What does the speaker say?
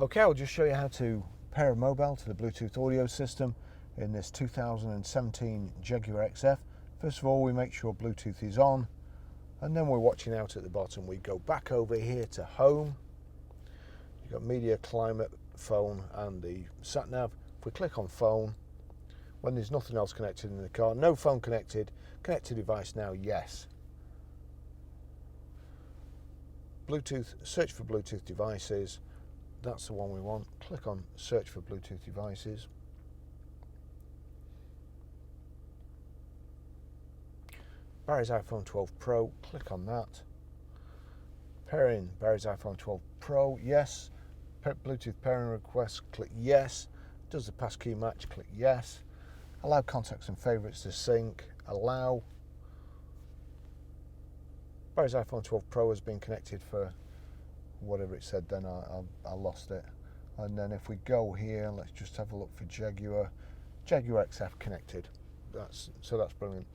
Okay, I'll just show you how to pair a mobile to the Bluetooth audio system in this 2017 Jaguar XF. First of all, we make sure Bluetooth is on, and then we're watching out at the bottom. We go back over here to home. You've got media, climate, phone, and the sat nav. If we click on phone, when there's nothing else connected in the car, no phone connected, connect to device now, yes. Bluetooth, search for Bluetooth devices. That's the one we want. Click on search for Bluetooth devices. Barry's iPhone 12 Pro, click on that. Pairing Barry's iPhone 12 Pro, yes. Bluetooth pairing request, click yes. Does the passkey match, click yes. Allow contacts and favorites to sync, allow. Barry's iPhone 12 Pro has been connected for whatever it said then, I lost it. And then if we go here, let's just have a look for Jaguar XF connected. That's brilliant.